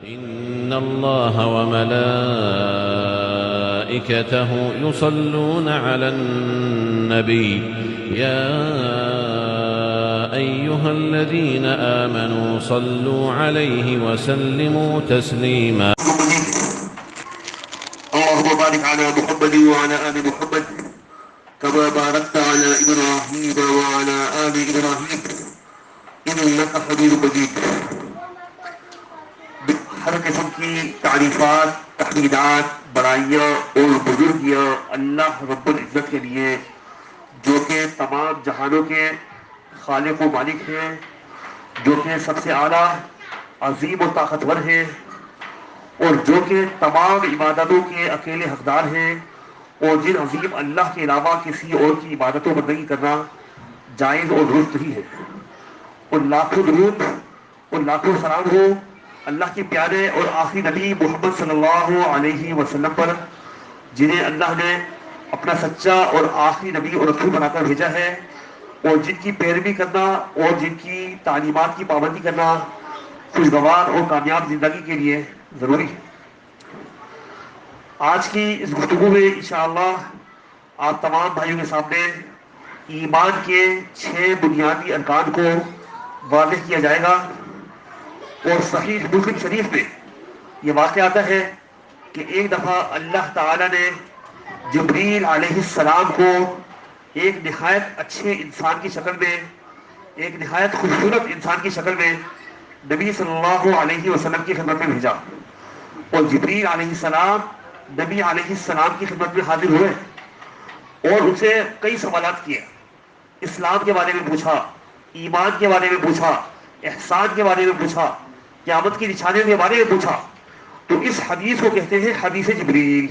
إن الله وملائكته يصلون على النبي يا أيها الذين آمنوا صلوا عليه وسلموا تسليما. اللهم بارك على محمد وعلى آل محمد كما باركت على إبراهيم وعلى آل إبراهيم إنك حميد مجيد. ہر قسم کی تعریفات، تحمیدات، بڑائیاں اور بزرگیاں اللہ رب العزت کے لیے، جو کہ تمام جہانوں کے خالق و مالک ہیں، جو کہ سب سے اعلیٰ، عظیم و طاقتور ہیں، اور جو کہ تمام عبادتوں کے اکیلے حقدار ہیں، اور جن عظیم اللہ کے علاوہ کسی اور کی عبادتوں بندگی کرنا جائز اور درست نہیں ہے. اور لاکھوں درود اور لاکھوں سلام ہو اللہ کے پیارے اور آخری نبی محمد صلی اللہ علیہ وسلم پر، جنہیں اللہ نے اپنا سچا اور آخری نبی اور رسول بنا کر بھیجا ہے، اور جن کی پیروی کرنا اور جن کی تعلیمات کی پابندی کرنا خوشگوار اور کامیاب زندگی کے لیے ضروری ہے. آج کی اس گفتگو میں انشاءاللہ آپ تمام بھائیوں کے سامنے ایمان کے 6 بنیادی ارکان کو واضح کیا جائے گا. اور صحیح مسلم شریف میں یہ واقعہ آتا ہے کہ ایک دفعہ اللہ تعالیٰ نے جبریل علیہ السلام کو ایک نہایت اچھے انسان کی شکل میں، ایک نہایت خوبصورت انسان کی شکل میں نبی صلی اللہ علیہ وسلم کی خدمت میں بھیجا. اور جبریل علیہ السلام نبی علیہ السلام کی خدمت میں حاضر ہوئے اور اسے کئی سوالات کیے. اسلام کے بارے میں پوچھا، ایمان کے بارے میں پوچھا، احسان کے بارے میں پوچھا، قیامت کی نشانیوں کے بارے میں پوچھا. تو اس حدیث کو کہتے ہیں حدیث جبریل.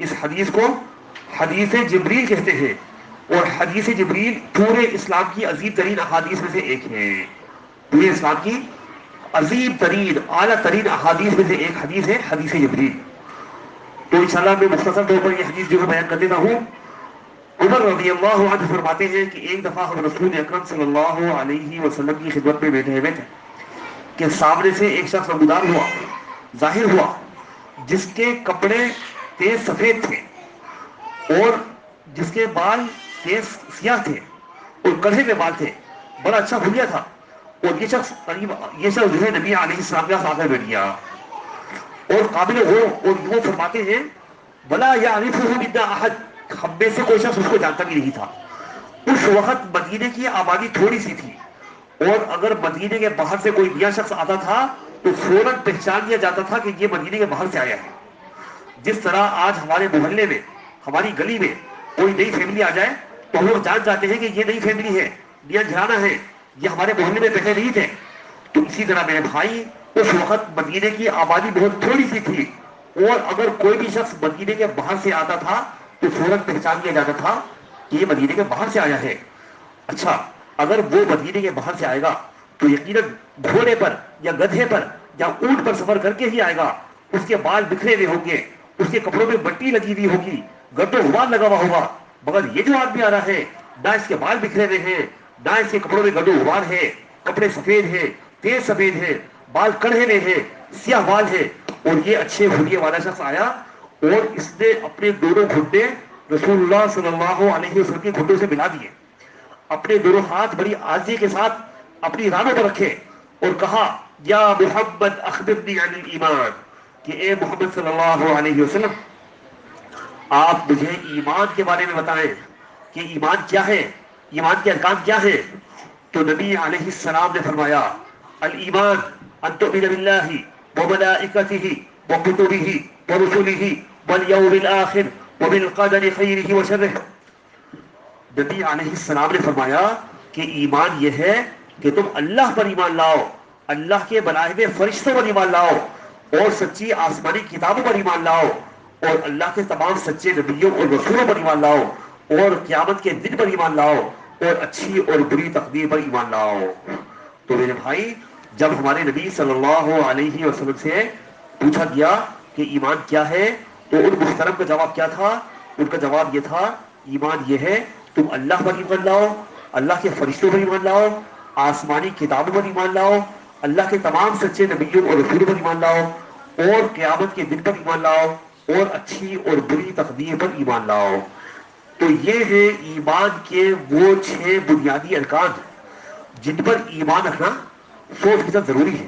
اس حدیث کو حدیث جبریل کہتے ہیں. اور حدیث جبریل پورے اسلام کی عظیم ترین احادیث میں سے ایک ہے. پورے اسلام کی عظیم ترین، اعلیٰ ترین احادیث میں سے ایک حدیث ہے حدیث جبریل. تو انشاءاللہ میں مختصر طور پر یہ حدیث جو ہے بیان کر دیتا ہوں. عمر رضی اللہ عنہ فرماتے ہیں کہ ایک دفعہ ہم رسول اکرم صلی اللہ علیہ وسلم کی خدمت میں بیٹھے ہوئے تھے کہ سامنے سے ایک شخص نمودار ہوا، ظاہر ہوا، جس کے کپڑے تیز سفید تھے اور جس کے بال تیز سیاہ تھے اور کڑھے میں بال تھے، بڑا اچھا بھولیا تھا. اور یہ شخص جو ہے نبی علیہ السلام کے ساتھ بیٹھ گیا اور قابل ہو. اور وہ فرماتے ہیں بلا یعرفہ منا احد، ہم میں سے کوئی شخص اس کو جانتا بھی نہیں تھا. اس وقت مدینے کی آبادی تھوڑی سی تھی، اور اگر مدینے کے باہر سے کوئی نیا شخص آتا تھا تو فوراً پہچان لیا جاتا تھا کہ یہ مدینے کے باہر سے آیا ہے. جس طرح آج ہمارے محلے میں، ہماری گلی میں کوئی نئی فیملی آ جائے تو ہم لوگ جان جاتے ہیں کہ یہ نئی فیملی ہے، نیا گھرانہ ہے، یہ ہمارے محلے میں پہلے نہیں تھے. تو اسی طرح میرے بھائی اس وقت مدینے کی آبادی بہت تھوڑی سی تھی، اور اگر کوئی بھی شخص مدینے کے باہر سے آتا تھا تو فوراً پہچان لیا جاتا تھا کہ یہ مدینے کے باہر سے آیا ہے. اچھا، اگر وہ مدینے کے باہر سے آئے گا تو یقیناً گھوڑے پر یا گدھے پر یا اونٹ پر سفر کر کے ہی آئے گا. اس کے بال بکھرے ہوئے ہوں گے، اس کے کپڑوں میں مٹی لگی ہوئی ہوگی، گرد و غبار لگا ہوا ہوگا. مگر یہ جو آدمی آ رہا ہے، نہ اس کے بال بکھرے ہوئے ہیں، نہ اس کے کپڑوں میں گرد و غبار ہے، کپڑے سفید ہیں، تیز سفید ہیں، بال کڑھے ہوئے ہیں، سیاہ بال ہے. اور یہ اچھے بھولے والا شخص آیا اور اس نے اپنے دونوں گھٹنے رسول اللہ صلی اللہ علیہ وسلم کے گھٹنوں سے ملا دیے، اپنے دونوں ہاتھ بڑی عاجزی کے ساتھ اپنی رانوں پر رکھے اور کہا یا محمد اخبرنی عن الایمان، کہ اے محمد صلی اللہ علیہ وسلم آپ مجھے ایمان کے بارے میں بتائیں کہ ایمان کیا ہے، ایمان کے ارکان کیا ہیں. تو نبی علیہ السلام نے فرمایا الایمان ان تؤمن باللہ وملائکتہ وکتبہ ورسلہ والیوم الآخر وبالقدر خیرہ وشرہ. نبی علیہ السلام نے فرمایا کہ ایمان یہ ہے کہ تم اللہ پر ایمان لاؤ، اللہ کے بنائے ہوئے فرشتوں پر ایمان لاؤ، اور سچی آسمانی کتابوں پر ایمان لاؤ، اور اللہ کے تمام سچے نبیوں اور رسولوں پر ایمان لاؤ، اور قیامت کے دن پر ایمان لاؤ، اور اچھی اور بری تقدیر پر ایمان لاؤ. تو میرے بھائی، جب ہمارے نبی صلی اللہ علیہ وسلم سے پوچھا گیا کہ ایمان کیا ہے تو ان محترم کا جواب کیا تھا؟ ان کا جواب یہ تھا ایمان یہ ہے تم اللہ پر ایمان لاؤ، اللہ کے فرشتوں پر ایمان لاؤ، آسمانی کتابوں پر ایمان لاؤ، اللہ کے تمام سچے نبیوں اور رسولوں پر ایمان لاؤ، اور قیامت کے دن پر ایمان لاؤ، اور اچھی اور بری تقدیر پر ایمان لاؤ۔ تو یہ ہے ایمان کے وہ 6 بنیادی ارکان جن پر ایمان رکھنا 100% ضروری ہے،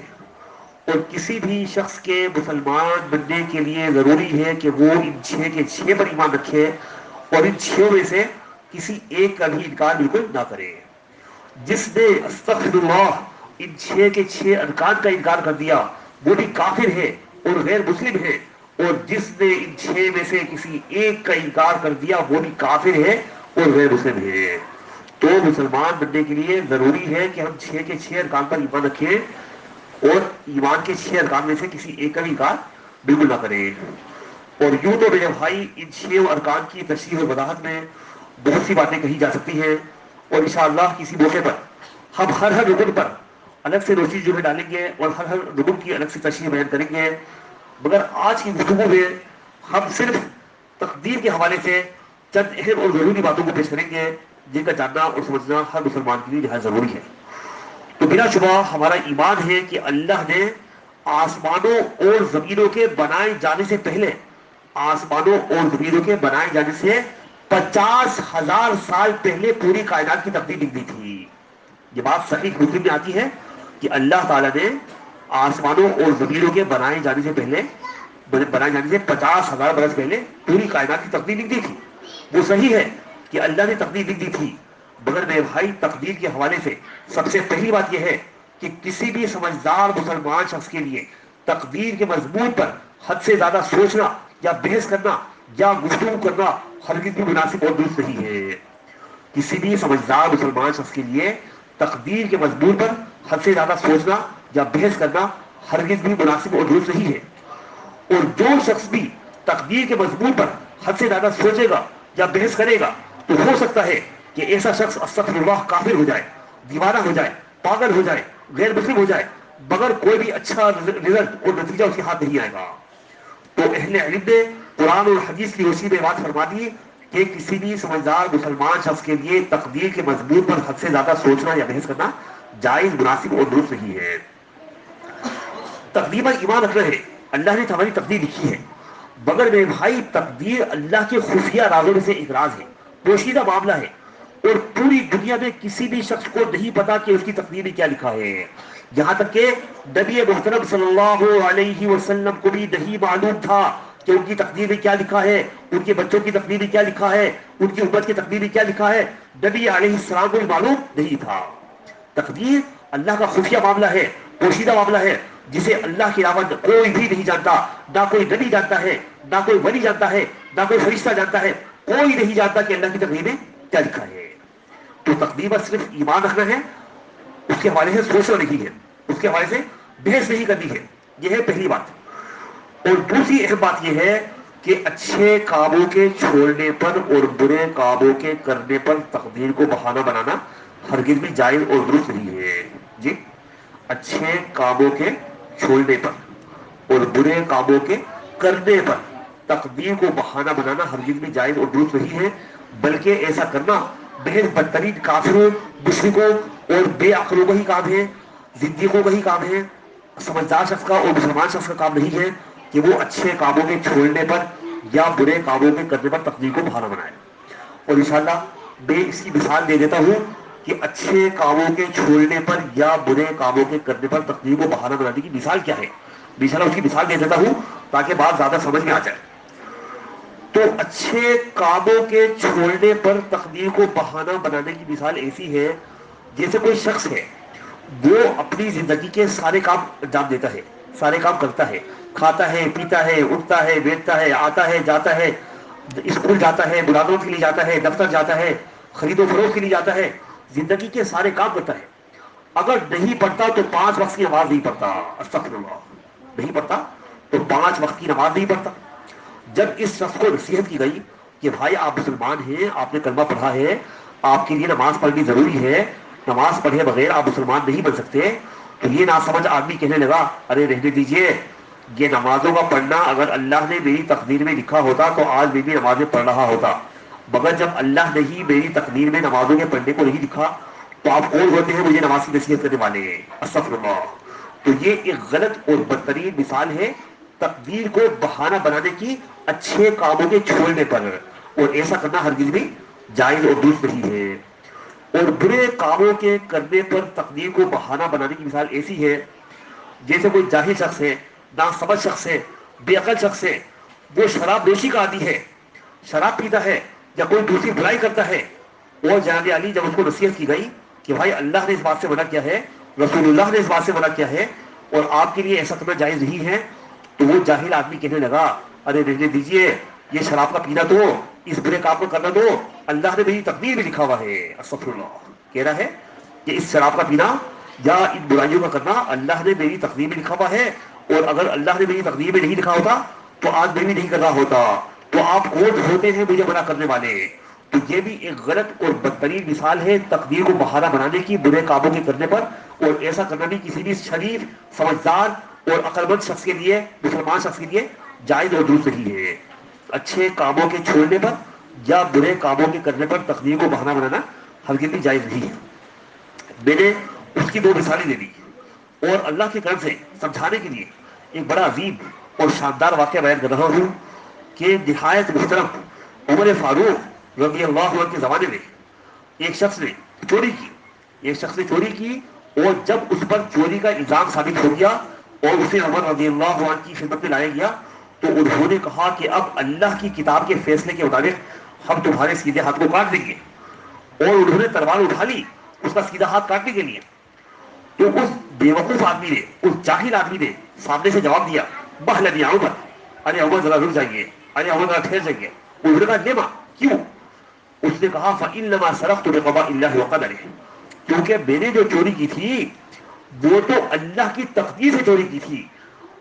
اور کسی بھی شخص کے مسلمان بننے کے لیے ضروری ہے کہ وہ ان 6 کے 6 پر ایمان رکھے، اور ان 6 میں سے کسی ایک کا بھی انکار بالکل نہ کرے۔ جس نے استغفر اللہ ان 6 کے 6 ارکان کا انکار کر دیا وہ بھی کافر ہے اور غیر مسلم ہے، اور جس نے ان 6 میں سے کسی ایک کا انکار کر دیا وہ بھی کافر ہے اور غیر مسلم ہے۔ تو مسلمان بننے کے لیے ضروری ہے کہ ہم 6 کے 6 ارکان پر ایمان رکھیں، اور ایمان کے 6 ارکان میں سے کسی ایک کا بھی انکار بالکل نہ کریں۔ اور یوں تو میرے بھائی ان 6 ارکان کی تشریح و وضاحت میں بہت سی باتیں کہی جا سکتی ہیں، اور انشاءاللہ کسی موقع پر ہم ہر رکن پر الگ سے روشنی جو ہے ڈالیں گے، اور ہر رکن کی الگ سے تشریح بیان کریں گے، مگر آج کی گفتگو میں ہم صرف تقدیر کے حوالے سے چند اہم اور ضروری باتوں کو پیش کریں گے جن کا جاننا اور سمجھنا ہر مسلمان کے لیے نہایت ضروری ہے۔ تو بلا شبہ ہمارا ایمان ہے کہ اللہ نے آسمانوں اور زمینوں کے بنائے جانے سے پہلے، آسمانوں اور زمینوں کے بنائے جانے سے 50,000 سال پہلے پوری کائنات کی تقدیر لکھ دی تھی۔ یہ بات صحیح مسلم میں آتی ہے کہ اللہ تعالیٰ نے آسمانوں اور زمینوں کے بنائے جانے سے پہلے، بنائے جانے سے 50,000 برس پہلے پوری کائنات کی تقدیر لکھ دی تھی۔ وہ صحیح ہے کہ اللہ نے تقدیر لکھ دی تھی، مگر میرے بھائی تقدیر کے حوالے سے سب سے پہلی بات یہ ہے کہ کسی بھی سمجھدار مسلمان شخص کے لیے تقدیر کے مضمون پر حد سے زیادہ سوچنا یا بحث کرنا یا گفتگو کرنا ہرگز بھی مناسب اور درست نہیں ہے۔ کسی بھی سمجھدار مسلمان شخص کے لیے تقدیر کے مضمون پر حد سے زیادہ سوچنا یا بحث کرنا ہرگز بھی مناسب اور درست نہیں ہے۔ اور جو شخص بھی تقدیر کے مضمون پر حد سے زیادہ سوچے گا یا بحث کرے گا تو ہو سکتا ہے کہ ایسا شخص استغفر اللہ کافر ہو جائے، دیوانہ ہو جائے، پاگل ہو جائے، غیر مسلم ہو جائے، مگر کوئی بھی اچھا رزلٹ اور نتیجہ اس کے ہاتھ نہیں آئے گا۔ تو اہل علم نے قرآن اور حدیث کی روشنی میں بات فرما دی کہ کسی بھی سمجھدار مسلمان شخص کے لیے تقدیر کے مضمون پر حد سے زیادہ سوچنا یا بحث کرنا جائز، مناسب اور درست نہیں ہے۔ تقدیر پر ایمان رکھنا ہے، اللہ نے ہماری تقدیر لکھی ہے، مگر میرے بھائی تقدیر اللہ کے خفیہ رازوں میں سے ایک راز ہے، پوشیدہ معاملہ ہے، اور پوری دنیا میں کسی بھی شخص کو نہیں پتا کہ اس کی تقدیر میں کیا لکھا ہے۔ یہاں تک کہ نبی محترم صلی اللہ علیہ وسلم کو بھی نہیں معلوم تھا کہ ان کی تقدیر میں کیا لکھا ہے، ان کے بچوں کی تقدیر میں کیا لکھا ہے، ان کی امت کی تقدیر میں کیا لکھا ہے، نبی علیہ السلام کو بھی معلوم نہیں تھا۔ تقدیر اللہ کا خفیہ معاملہ ہے، پوشیدہ معاملہ ہے، جسے اللہ کے علاوہ کوئی بھی نہیں جانتا، نہ کوئی نبی جانتا ہے، نہ کوئی ولی جانتا ہے، نہ کوئی فرشتہ جانتا ہے، کوئی نہیں جانتا کہ اللہ کی تقدیر میں کیا لکھا ہے۔ تو تقدیر پر صرف ایمان رکھنا ہے، اس کے حوالے سے سوچنا نہیں ہے، اس کے حوالے سے بحث نہیں کرنی ہے، یہ ہے پہلی بات۔ اور دوسری اہم بات یہ ہے کہ اچھے کاموں کے چھوڑنے پر اور برے کاموں کے کرنے پر تقدیر کو بہانہ بنانا ہرگز بھی جائز اور درست نہیں ہے۔ جی، اچھے کاموں کے چھوڑنے پر اور برے کاموں کے کرنے پر تقدیر کو بہانہ بنانا ہرگز بھی جائز اور درست نہیں ہے، بلکہ ایسا کرنا بہت بدترین کافروں، مشرکوں اور بے عقلوں کا ہی کام ہے، زندیقوں کا ہی کام ہے۔ سمجھدار شخص کا اور مسلمان شخص کا کام نہیں ہے کہ وہ اچھے کاموں کے چھوڑنے پر یا برے کاموں کے کرنے پر تقدیر کو بہانہ بنائے۔ اور انشاءاللہ میں اس کی مثال دے دیتا ہوں کہ اچھے کاموں کے چھوڑنے پر یا برے کاموں کے کرنے پر تقدیر کو بہانہ بنانے کی مثال کیا ہے، انشاءاللہ اس کی مثال دے دیتا ہوں تاکہ بات زیادہ سمجھ میں آ جائے۔ تو اچھے کاموں کے چھوڑنے پر تقدیر کو بہانہ بنانے کی مثال ایسی ہے جیسے کوئی شخص ہے، وہ اپنی زندگی کے سارے کام انجام دیتا ہے، سارے کام کرتا ہے، کھاتا ہے، پیتا ہے، اٹھتا ہے، بیٹھتا ہے، آتا ہے، جاتا ہے، اسکول جاتا ہے، ملازمت کے لیے جاتا ہے، دفتر جاتا ہے، خرید و فروخت کے لیے جاتا ہے، زندگی کے سارے کام کرتا ہے۔ اگر نہیں پڑھتا تو 5 وقت کی نماز نہیں پڑھتا، استغفر اللہ، نہیں پڑھتا تو 5 وقت کی نماز نہیں پڑھتا۔ جب اس شخص کو نصیحت کی گئی کہ بھائی آپ مسلمان ہیں، آپ نے کلمہ پڑھا ہے، آپ کے لیے نماز پڑھنی ضروری ہے، نماز پڑھے بغیر آپ مسلمان نہیں بن سکتے، تو یہ ناسمجھ آدمی کہنے لگا ارے رہنے دیجئے، یہ نمازوں کا پڑھنا اگر اللہ نے میری تقدیر میں لکھا ہوتا تو آج میں بھی نمازیں پڑھ رہا ہوتا، مگر جب اللہ نے ہی میری تقدیر میں نمازوں کے پڑھنے کو نہیں لکھا تو آپ کون ہوتے ہیں مجھے نماز کی نصیحت کرنے والے؟ استغفر اللہ۔ تو یہ ایک غلط اور بدترین مثال ہے تقدیر کو بہانہ بنانے کی اچھے کاموں کے چھوڑنے پر، اور ایسا کرنا ہرگز بھی جائز اور درست نہیں ہے۔ اور برے کاموں کے کرنے پر تقدیر کو بہانہ بنانے کی مثال ایسی ہے جیسے کوئی جاہل شخص ہے، ناسمجھ شخص ہے، بے عقل شخص ہے، وہ شراب نوشی کا عادی ہے، شراب پیتا ہے یا کوئی دوسری برائی کرتا ہے، اور جناب علی جب اس کو نصیحت کی گئی کہ بھائی اللہ نے اس بات سے منع کیا ہے، رسول اللہ نے اس بات سے منع کیا ہے، اور آپ کے لیے ایسا کرنا جائز نہیں ہے، تو وہ جاہل آدمی کہنے لگا ارے رہنے دیجئے، یہ شراب کا پینا تو، اس برے کام کو کرنا تو اللہ نے میری تقدیر میں لکھا ہوا ہے۔ استغفر اللہ، کہہ رہا ہے کہ اس شراب کا پینا یا ان برائیوں کا کرنا اللہ نے میری تقدیر میں لکھا ہوا ہے، اور اگر اللہ نے میری تقدیر میں نہیں لکھا ہوتا تو آج میں بھی نہیں کر رہا ہوتا، تو آپ کون ہوتے ہیں مجھے منع کرنے والے؟ تو یہ بھی ایک غلط اور بدترین مثال ہے تقدیر کو بہانہ بنانے کی برے کاموں کے کرنے پر، اور ایسا کرنا بھی کسی بھی شریف، سمجھدار اور عقل مند شخص کے لیے، مسلمان شخص کے لیے جائز اور درست نہیں ہے۔ اچھے کاموں کے چھوڑنے پر یا برے کاموں کے کرنے پر تقدیر کو بہانہ بنانا ہرگز بھی جائز نہیں ہے۔ میں نے اس کی دو مثالیں دے دی، اور اللہ کی طرف سے سمجھانے کے لیے ایک بڑا عظیم اور شاندار واقعہ بیان کر رہا ہوں کہ نہایت محترم عمر فاروق رضی اللہ عنہ کے زمانے میں ایک شخص نے چوری کی، ایک شخص نے چوری کی، اور جب اس پر چوری کا الزام ثابت ہو گیا اور اسے عمر رضی اللہ عنہ کی خدمت میں لایا گیا، تو انہوں نے کہا کہ اب اللہ کی کتاب کے فیصلے کے مطابق ہم تمہارے سیدھے ہاتھ کو کاٹ دیں گے، اور انہوں نے تلوار اٹھا لی اس کا سیدھا ہاتھ کاٹنے کے لیے۔ تو اس بیوقوف آدمی نے، اس جاہل آدمی نے سامنے سے جواب دیا بہلن یا عمر، ارے عمر ذرا رک جائیے، ارے عمر ذرا ٹھہر جائیے۔ انہوں نے کہا لیما، کیوں؟ اس نے کہا فإنما سرقت بقضاء اللہ وقدرہ، کیونکہ میں نے جو چوری کی تھی وہ تو اللہ کی تقدیر سے چوری کی تھی۔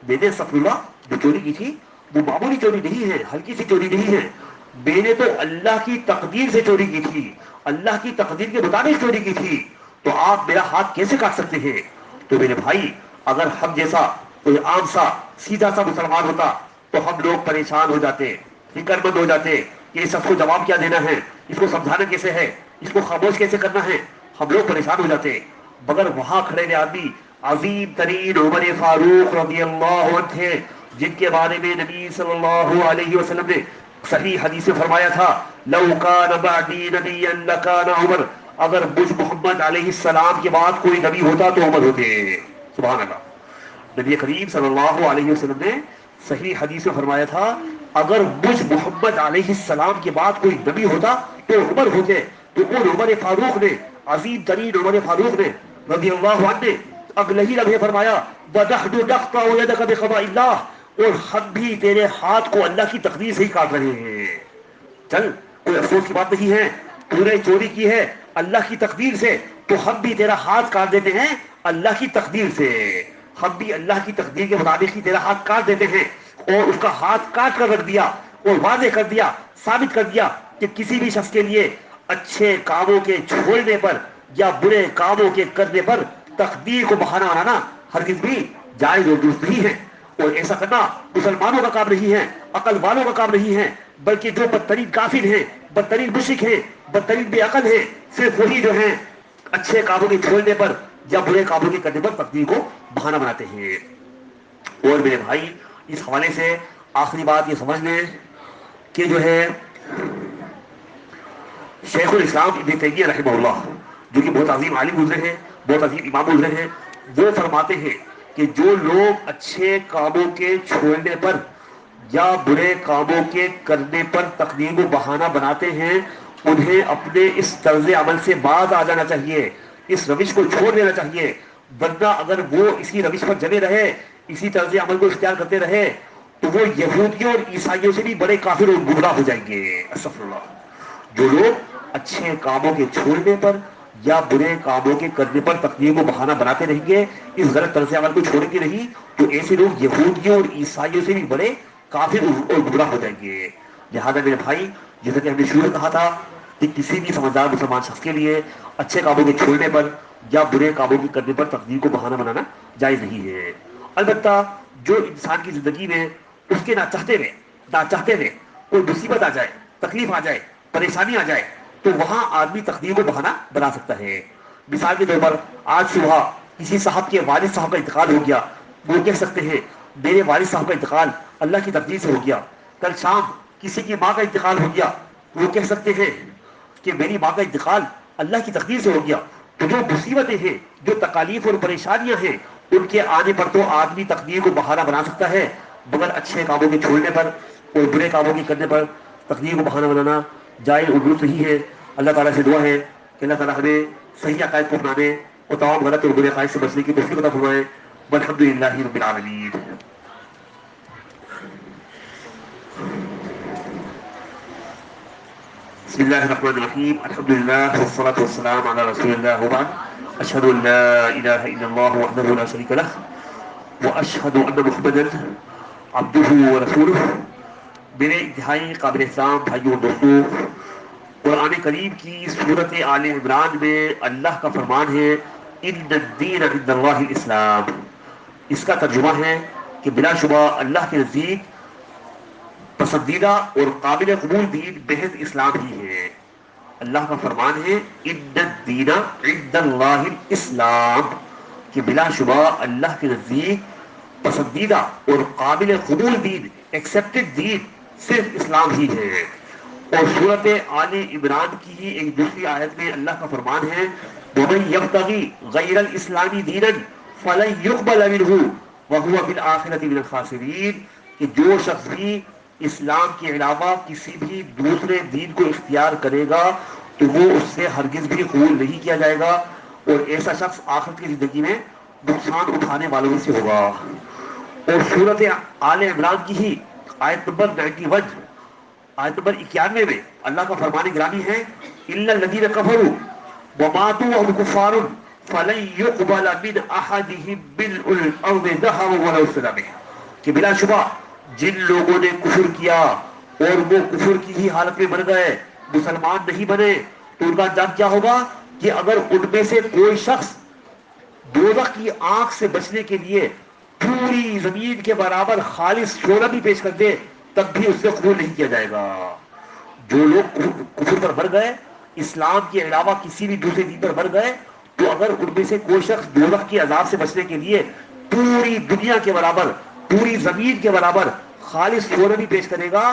میں نے استغفر اللہ جو چوری کی تھی وہ معمولی چوری نہیں ہے، ہلکی سی چوری نہیں ہے، میں نے تو اللہ کی تقدیر سے چوری کی تھی، اللہ کی تقدیر کے مطابق چوری کی تھی، تو آپ میرا ہاتھ کیسے کاٹ سکتے ہیں؟ تو میرے بھائی، اگر ہم جیسا کوئی عام سا سیدھا سا مسلمان ہوتا تو ہم لوگ پریشان ہو جاتے، فکر مند ہو جاتے کہ اس سب کو جواب کیا دینا ہے، اس کو سمجھانا کیسے ہے، اس کو خاموش کیسے کرنا ہے، ہم لوگ پریشان ہو جاتے۔ مگر وہاں کھڑے ہوئے آدمی عظیم ترین عمر فاروق رضی اللہ عنہ تھے، جن کے بارے میں نبی صلی اللہ علیہ وسلم نے صحیح حدیث میں فرمایا تھا لو کان بعدی نبی لکان عمر، اگر مجھ محمد علیہ السلام کے بعد کوئی نبی ہوتا تو عمر ہوتے۔ سبحان اللہ، نبی کریم صلی اللہ علیہ وسلم نے صحیح حدیث میں فرمایا تھا اگر مجھ محمد علیہ السلام کے بعد کوئی نبی ہوتا تو عمر ہوتے۔ تو ان عمر فاروق نے، عظیم ترین عمر فاروق نے رضی اللہ عنہ نے اگلے ہی لمحے فرمایا وَنَحْنُ نَقْطَعُ يَدَكَ بِقَضَاءِ اللَّهِ، اور ہم بھی تیرے ہاتھ کو اللہ کی تقدیر سے ہی کاٹ رہے ہیں۔ چل، کوئی افسوس کی بات نہیں ہے، تو نے چوری کی ہے اللہ کی تقدیر سے، تو ہم بھی تیرا ہاتھ کاٹ دیتے ہیں اللہ کی تقدیر سے، ہم بھی اللہ کی تقدیر کے مطابق ہی تیرا ہاتھ کاٹ دیتے ہیں۔ اور اس کا ہاتھ کاٹ کر رکھ دیا اور واضح کر دیا، ثابت کر دیا کہ کسی بھی شخص کے لیے اچھے کاموں کے چھوڑنے پر یا برے کاموں کے کرنے پر تقدیر کو بہانہ بنانا ہرگز بھی جائز اور درست نہیں ہے، اور ایسا کرنا مسلمانوں کا کام نہیں ہے، عقل والوں کا کام نہیں ہے، بلکہ جو بدترین کافر ہیں، بدترین مشرک ہیں، بدترین بے عقل ہیں، صرف وہی جو ہیں اچھے کاموں کے چھوڑنے پر یا برے کاموں کے کرنے پر تقدیر کو بہانہ بناتے ہیں۔ اور میرے بھائی، اس حوالے سے آخری بات یہ سمجھ لیں کہ جو ہے شیخ الاسلام ابن تیمیہ رحمہ اللہ، جو کہ بہت عظیم عالم گزرے ہیں، بہت عظیم امام گزرے ہیں، وہ فرماتے ہیں کہ جو لوگ اچھے کاموں کے چھوڑنے پر یا برے کاموں کے کرنے پر تقدیر کو بہانہ بناتے ہیں، انہیں اپنے اس طرز عمل سے باز آ جانا چاہیے، اس روش کو چھوڑ دینا چاہیے، ورنہ اگر وہ اسی روش پر جمے رہے، اسی طرز عمل کو اختیار کرتے رہے تو وہ یہودیوں اور عیسائیوں سے بھی بڑے کافر اور گمراہ ہو جائیں گے۔ استغفر اللہ۔ جو لوگ اچھے کاموں کے چھوڑنے پر یا برے کاموں کے کرنے پر تقدیر کو بہانہ بناتے رہیں گے، اس غلط طرز عمل کو چھوڑیں گے نہیں، تو ایسے لوگ یہودیوں اور عیسائیوں سے بھی بڑے کافر اور گمراہ ہو جائیں گے۔ لہٰذا میرے بھائی، جیسا کہ ہم نے شروع میں کہا تھا کہ کسی بھی سمجھدار مسلمان شخص کے لیے اچھے کاموں کے چھوڑنے پر یا برے کاموں کے کرنے پر تقدیر کو بہانہ بنانا جائز نہیں ہے۔ البتہ جو انسان کی زندگی میں اس کے نہ چاہتے ہوئے کوئی مصیبت آ جائے، تکلیف آ جائے، پریشانی آ جائے، تو وہاں آدمی تقدیر کو بہانہ بنا سکتا ہے۔ مثال کے طور پر آج صبح کسی صاحب کے والد صاحب کا انتقال ہو گیا، وہ کہہ سکتے ہیں میرے والد صاحب کا انتقال اللہ کی تقدیر سے ہو گیا۔ کل شام کسی کی ماں کا انتقال ہو گیا، وہ کہہ سکتے ہیں کہ میری ماں کا انتقال اللہ کی تقدیر سے ہو گیا۔ تو جو مصیبتیں ہیں، جو تکالیف اور پریشانیاں ہیں، ان کے آنے پر تو آدمی تقدیر کو بہانہ بنا سکتا ہے، مگر اچھے کاموں کے چھوڑنے پر اور برے کاموں کے کرنے پر تقدیر کو بہانہ بنانا جائز اور درست نہیں ہے۔ اللہ تعالیٰ سے دعا ہے کہ اللہ تعالیٰ ہمیں صحیح عقائد کو اپنانے اور تمام غلط اور برے عقائد سے بچنے کی توفیق عطا فرمائے۔ والحمد للہ رب العالمین۔ بسم اللہ الرحمن الرحیم، الحمد للہ والصلاة والسلام علی رسول اللہ وبعد، اشہد ان لا الہ الا اللہ وحدہ لا شریک لہ واشہد ان محمدا عبدہ ورسولہ۔ میرے انتہائی قابل احترام بھائیوں اور دوستوں، قرآن کریم کی سورت آل عمران میں اللہ کا فرمان ہے ان الدین عند اللہ الاسلام۔ اس کا ترجمہ ہے کہ بلا شبہ اللہ کے نزدیک پسندیدہ اور قابل قبول دین محض اسلام ہی ہے۔ اللہ کا فرمان ہے ان الدین عند اللہ الاسلام، کہ بلا شبہ اللہ کے نزدیک پسندیدہ اور قابل قبول دین، ایکسیپٹڈ دین صرف اسلام ہی ہے۔ اور سورت آل عمران کی ہی ایک دوسری آیت میں اللہ کا فرمان ہے وَمَن يَبْتَغِي غَيْرَ الْإِسْلَامِ دِينًا فَلَن يُقْبَلَ مِنْهُ وَهُوَ فِي الْآخِرَةِ مِنَ الْخَاسِرِينَ، کہ جو شخص بھی اسلام کے علاوہ کسی بھی دوسرے دین کو اختیار کرے گا تو وہ اس سے ہرگز بھی قبول نہیں کیا جائے گا، اور ایسا شخص آخرت کی زندگی میں نقصان اٹھانے والوں میں سے ہوگا۔ اور سورت آل عمران کی ہی آیت نمبر 91، آیت نمبر 91 میں اللہ کا فرمان گرامی ہے اِلَّا الَّذِينَ كَفَرُوا وَمَاتُوا وَهُمْ كُفَّارٌ فَلَن يُقْبَلَ مِنْ أَحَدِهِمْ مِلْءُ الْأَرْضِ ذَهَبًا وَلَوْ افتدى بِهِ، کہ بلا شبہ جن لوگوں نے کفر کیا اور وہ کفر کی ہی حالت میں مر گئے، مسلمان نہیں بنے، تو ان کا انجام کیا ہوگا کہ اگر ان میں سے کوئی شخص دوزخ کی آنکھ سے بچنے کے لیے پوری زمین کے برابر خالص سونا بھی پیش کر دے تب بھی اس سے قبول نہیں کیا جائے گا۔ جو لوگ کفر پر مر گئے، اسلام کے علاوہ کسی بھی دوسرے دین پر مر گئے، تو اگر ان میں سے کوئی شخص دوزخ کے عذاب سے بچنے کے لیے پوری دنیا کے برابر، پوری زمین کے برابر خالص سونا بھی پیش کرے گا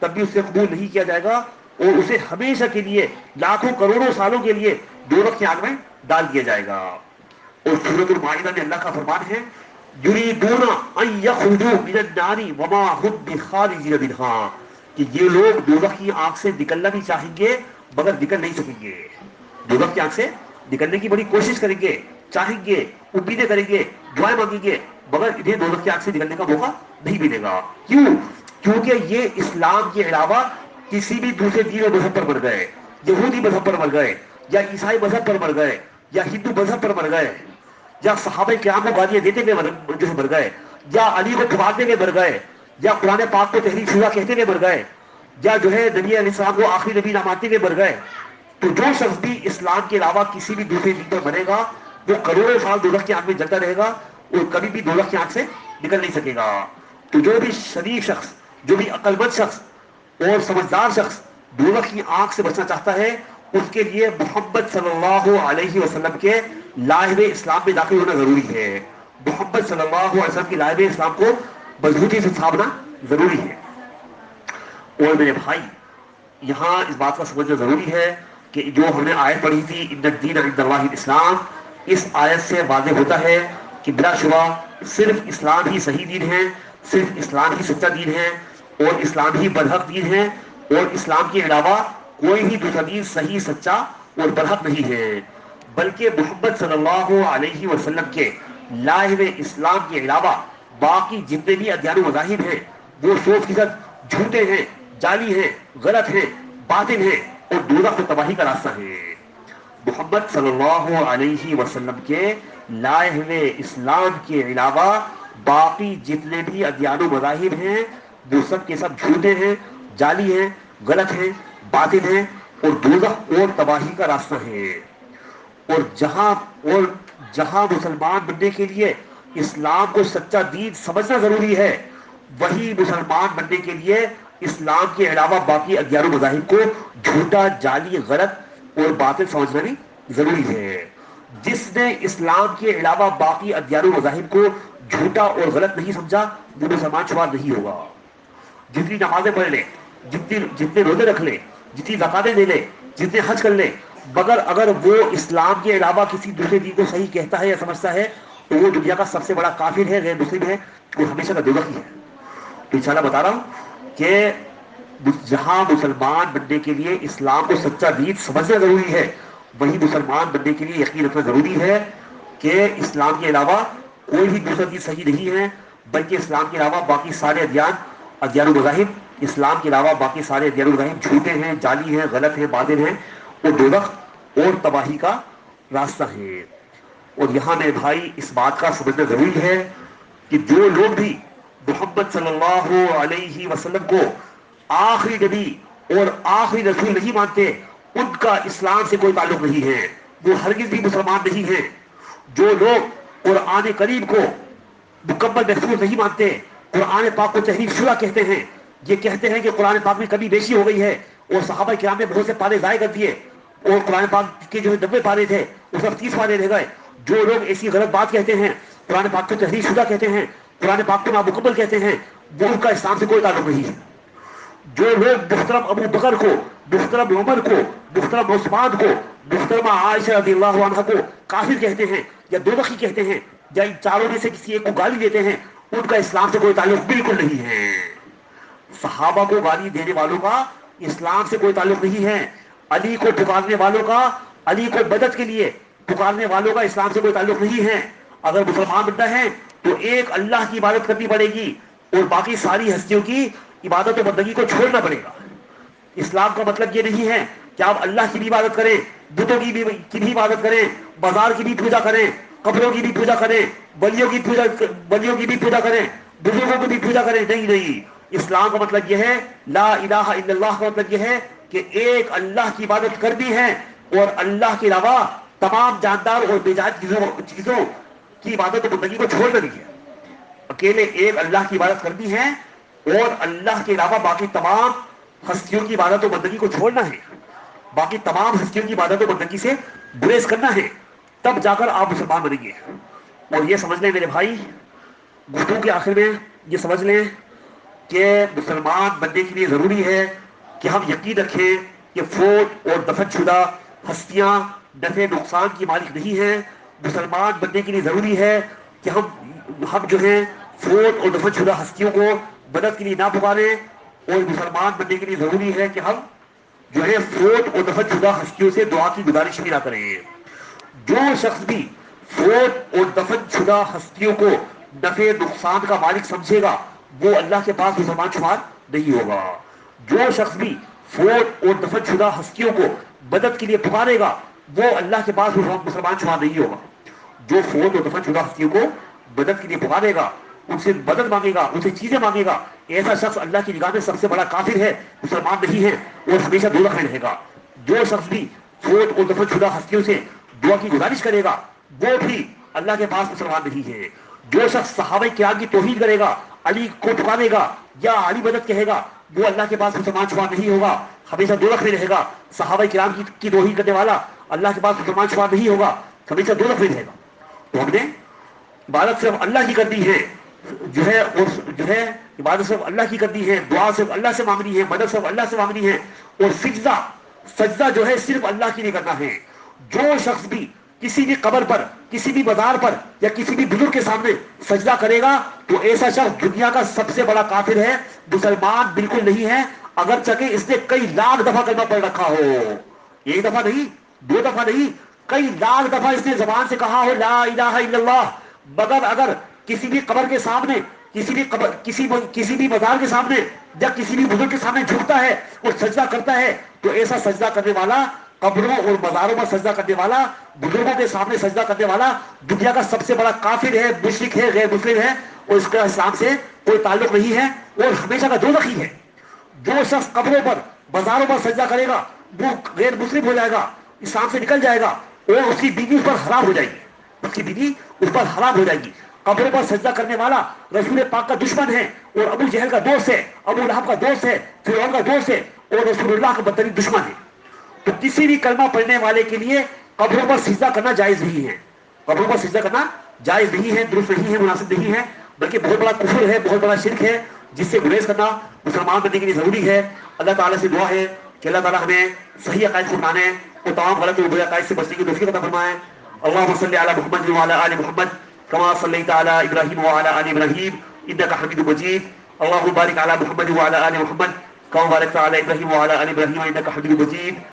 تب بھی اس سے قبول نہیں کیا جائے گا، اور اسے ہمیشہ کے لیے، لاکھوں کروڑوں سالوں کے لیے دوزخ کی آگ میں ڈال دیا جائے گا۔ اور سورۃ المائدہ میں اللہ کا فرمان ہے یریدون ان یخرجوا من النار وما هم بخارجین منها، کہ یہ لوگ دوزخ کی آنکھ سے نکلنا بھی چاہیں گے مگر نکل نہیں سکیں گے۔ دوزخ کی آنکھ سے نکلنے کی بڑی کوشش کریں گے، چاہیں گے، امیدیں کریں گے، دعائیں مانگیں گے، مگر انہیں دوزخ کی آنکھ سے نکلنے کا موقع نہیں ملے گا۔ کیوں؟ کیونکہ یہ اسلام کے علاوہ کسی بھی دوسرے دین اور مذہب پر مر گئے، یہودی مذہب پر مر گئے، یا عیسائی مذہب پر مر گئے، یا ہندو مذہب پر مر گئے، یا صحابہ کرام کو گالیاں دیتے ہوئے جو ہے مر گئے، یا علی کو ٹھماتے ہوئے مر گئے، یا قرآن پاک کو تحریف شدہ کہتے ہوئے مر گئے، یا جو ہے نبی علیہ السلام کو آخری نبی نہ مانتے ہوئے مر گئے، تو جو شخص بھی اسلام کے علاوہ کسی بھی دوسرے دین پر مرے گا وہ کروڑوں سال دوزخ کی آنکھ میں جلتا رہے گا اور کبھی بھی دوزخ کی آنکھ سے نکل نہیں سکے گا۔ تو جو بھی شریف شخص، جو بھی عقل مند شخص اور سمجھدار شخص دوزخ کی آنکھ سے بچنا چاہتا ہے، اس کے لیے محمد صلی اللہ علیہ وسلم کے لاہب اسلام میں داخل ہونا ضروری ہے۔ محمد صلی اللہ علیہ وسلم کی لاہب اسلام کو مضبوطی سے تھامنا ضروری ہے۔ اور میرے بھائی، یہاں اس بات کا سمجھنا ضروری ہے کہ جو ہم نے آیت پڑھی تھی ان الدین عند اللہ الاسلام، اس آیت سے واضح ہوتا ہے کہ بلا شبہ صرف اسلام ہی صحیح دین ہے، صرف اسلام ہی سچا دین ہے، اور اسلام ہی برحق دین ہے، اور اسلام کے علاوہ کوئی بھی دوسرا دین صحیح، سچا اور برحق نہیں ہے۔ بلکہ محمد صلی اللہ علیہ وسلم کے لائے ہوئے اسلام کے علاوہ باقی جتنے بھی ادیان و مذاہب ہیں وہ 100% جھوٹے ہیں، جعلی ہیں، غلط ہیں، باطل ہیں اور دوزخ و تباہی کا راستہ ہے۔ محمد صلی اللہ علیہ وسلم کے لائے ہوئے اسلام کے علاوہ باقی جتنے بھی ادیان و مذاہب ہیں وہ سب کے سب جھوٹے ہیں، جعلی ہیں، غلط ہیں، باطل ہیں اور دوزخ اور تباہی کا راستہ ہے۔ اور جہاں مسلمان بننے کے لیے اسلام کو سچا دین سمجھنا ضروری ہے، وہی مسلمان بننے کے لیے اسلام کے علاوہ باقی ادیان و مذاہب کو جھوٹا، جعلی، غلط اور باطل سمجھنا بھی ضروری ہے۔ جس نے اسلام کے علاوہ باقی ادیان و مذاہب کو جھوٹا اور غلط نہیں سمجھا وہ مسلمان شمار نہیں ہوگا. جتنی نمازیں پڑھ لے, جتنے روزے رکھ لے, جتنی زکاتیں دے لے, جتنے حج کر لے, مگر اگر وہ اسلام کے علاوہ کسی دوسرے دین کو صحیح کہتا ہے یا سمجھتا ہے تو وہ دنیا کا سب سے بڑا کافر ہے, غیر مسلم ہے, وہ ہمیشہ کا دوزخی ہے. تو انشاءاللہ بتا رہا ہوں کہ جہاں مسلمان بننے کے لیے اسلام کو سچا دین سمجھنا ضروری ہے, وہی مسلمان بننے کے لیے یقین رکھنا ضروری ہے کہ اسلام کے علاوہ کوئی بھی دوسرا دین صحیح نہیں ہے, بلکہ اسلام کے علاوہ باقی سارے ادیان و مذاہب, اسلام کے علاوہ باقی سارے ادیان و مذاہب جھوٹے ہیں, جعلی ہیں, غلط ہیں, باطل ہیں, اور دوزخ اور تباہی کا راستہ ہے. اور یہاں میرے بھائی اس بات کا سمجھنا ضروری ہے کہ جو لوگ بھی محمد صلی اللہ علیہ وسلم کو آخری نبی اور آخری رسول نہیں مانتے, ان کا اسلام سے کوئی تعلق نہیں ہے, وہ ہرگز بھی مسلمان نہیں ہیں. جو لوگ قرآن کریم کو مکمل محفوظ نہیں مانتے, قرآن پاک کو تحریف شدہ کہتے ہیں, یہ کہتے ہیں کہ قرآن پاک میں کمی بیشی ہو گئی ہے اور صحابہ کرام نے بہت سے پارے ضائع کر دیے اور قرآن پاک کے جو 90 پارے تھے وہ صرف 30 پارے رہ گئے, جو لوگ ایسی غلط بات کہتے ہیں, قرآن پاک کو تحریف شدہ کہتے ہیں, قرآن پاک کو نامکمل کہتے ہیں, وہ ان کا اسلام سے کوئی تعلق نہیں ہے. جو لوگ محترم ابو بکر کو, محترم عمر کو, محترم عثمان کو, محترمہ عائشہ رضی اللہ عنہ کو کافر کہتے ہیں یا دوزخی کہتے ہیں یا ان چاروں میں سے کسی ایک کو گالی دیتے ہیں, ان کا اسلام سے کوئی تعلق بالکل نہیں ہے. صحابہ کو گالی دینے والوں کا اسلام سے کوئی تعلق نہیں ہے, علی کو پکارنے والوں کا, علی کو مدد کے لیے پکارنے والوں کا اسلام سے کوئی تعلق نہیں ہے. اگر مسلمان بننا ہے تو ایک اللہ کی عبادت کرنی پڑے گی اور باقی ساری ہستیوں کی عبادت و بندگی کو چھوڑنا پڑے گا. اسلام کا مطلب یہ نہیں ہے کہ آپ اللہ کی بھی عبادت کریں, بتوں کی بھی عبادت کریں, بازار کی بھی پوجا کریں, قبروں کی بھی پوجا کریں, بلیوں کی بھی پوجا کریں, بزرگوں کی بھی پوجا کریں. نہیں نہیں, اسلام کا مطلب یہ ہے, لا الہ الا اللہ کا مطلب یہ ہے کہ ایک اللہ کی عبادت کرنی ہے اور اللہ کے علاوہ تمام جاندار اور بے جان چیزوں کی عبادت و بندگی کو چھوڑنا نہیں ہے. اکیلے ایک اللہ کی عبادت کرنی ہے اور اللہ کے علاوہ باقی تمام ہستیوں کی عبادت و بندگی کو چھوڑنا ہے, باقی تمام ہستیوں کی عبادت و بندگی سے گریز کرنا ہے, تب جا کر آپ مسلمان بنیں گے. اور یہ سمجھ لیں میرے بھائی, گفتگو کے آخر میں یہ سمجھ لیں کہ مسلمان بننے کے لیے ضروری ہے کہ ہم یقین رکھیں کہ فوت اور دفن شدہ ہستیاں نفع نقصان کی مالک نہیں ہیں. مسلمان بننے کے لیے ضروری ہے کہ ہم جو ہیں فوت اور دفن شدہ ہستیوں کو مدد کے لیے نہ پکاریں, اور مسلمان بننے کے لیے ضروری ہے کہ ہم جو ہے فوت اور دفن شدہ ہستیوں سے دعا کی گزارش بھی نہ کریں. جو شخص بھی فوت اور دفن شدہ ہستیوں کو نفع نقصان کا مالک سمجھے گا وہ اللہ کے پاس مسلمان شمار نہیں ہوگا. جو شخص بھی فوت اور دفن شدہ ہستیوں کو مدد کے لیے پکارے گا وہ اللہ کے پاس مسلمان شمار نہیں ہوگا. جو فوت اور دفن شدہ ہستیوں کو مدد کے لیے پکارے گا, ان سے مدد مانگے گا, ان سے چیزیں مانگے گا, ایسا شخص اللہ کی نگاہ میں سب سے بڑا کافر ہے, مسلمان نہیں ہے اور ہمیشہ دوزخ میں رہے گا. جو شخص بھی فوت اور دفن شدہ ہستیوں سے دعا کی گزارش کرے گا وہ بھی اللہ کے پاس مسلمان نہیں ہے. جو شخص صحابہ کرام کی توہین کرے گا, علی کو پکارے گا یا علی مدد کہے گا وہ اللہ کے پاس مسلمان شمار نہیں ہوگا, ہمیشہ دوزخ میں رہے گا. صحابہ کرام کی توہین کرنے والا اللہ کے پاس مسلمان شمار نہیں ہوگا, ہمیشہ دوزخ میں رہے گا. تو ہم نے عبادت صرف اللہ کی کرنی ہے, جو ہے عبادت صرف اللہ کی کرنی ہے, دعا صرف اللہ سے مانگنی ہے, مدد صرف اللہ سے مانگنی ہے, اور سجدہ جو ہے صرف اللہ کے لیے کرنا ہے. جو شخص بھی کسی بھی قبر پر, کسی بھی مزار پر یا کسی بھی بزرگ کے سامنے سجدہ کرے گا تو ایسا شخص دنیا کا سب سے بڑا کافر ہے, مسلمان بالکل نہیں ہے, اگرچہ کہ اس نے کئی لاکھ دفعہ کلمہ پڑھ رکھا ہو. ایک دفعہ نہیں, دو دفعہ نہیں, کئی لاکھ دفعہ اس نے زبان سے کہا ہو لا الہ الا اللہ, مگر اگر کسی بھی قبر کے سامنے, کسی بھی مزار کے سامنے یا کسی بھی بزرگ کے سامنے جھکتا ہے اور سجدہ کرتا ہے تو ایسا سجدہ کرنے والا, قبروں اور مزاروں پر سجدہ کرنے والا, بزرگوں کے سامنے سجدہ کرنے والا دنیا کا سب سے بڑا کافر ہے, مشرک ہے, غیر مسلم ہے, اور اس کا اسلام سے کوئی تعلق نہیں ہے اور ہمیشہ کا دوزخی ہے. جو شخص قبروں پر, مزاروں پر سجدہ کرے گا وہ غیر مسلم ہو جائے گا, اسلام سے نکل جائے گا اور اس کی بیوی اس پر حرام ہو جائے گی, اس کی بیوی اس پر حرام ہو جائے گی. قبروں پر سجدہ کرنے والا رسول پاک کا دشمن ہے اور ابو جہل کا دوست ہے, ابو لہب کا دوست ہے, فرعون کا دوست ہے اور رسول اللہ کا بدترین دشمن ہے. تو کسی بھی کلمہ پڑھنے والے کے لیے قبروں پر سجدہ کرنا جائز نہیں ہے، قبروں پر سجدہ کرنا جائز نہیں ہے، درست نہیں ہے، مناسب نہیں ہے، بلکہ بہت بڑا کفر ہے، بہت بڑا شرک ہے، جس سے گریز کرنا مسلمان بننے کے لیے ضروری ہے۔ اللہ تعالیٰ سے دعا ہے کہ اللہ تعالیٰ ہمیں صحیح عقائد کو اپنانے اور تمام غلط اور برے عقائد سے بچنے کی توفیق عطا فرمائے۔ اللهم صل على محمد وعلى آل محمد كما صليت على إبراهيم وعلى آل إبراهيم إنك حميد مجيد، اللهم بارك على محمد وعلى آل محمد كما باركت على إبراهيم وعلى آل إبراهيم إنك حميد مجيد۔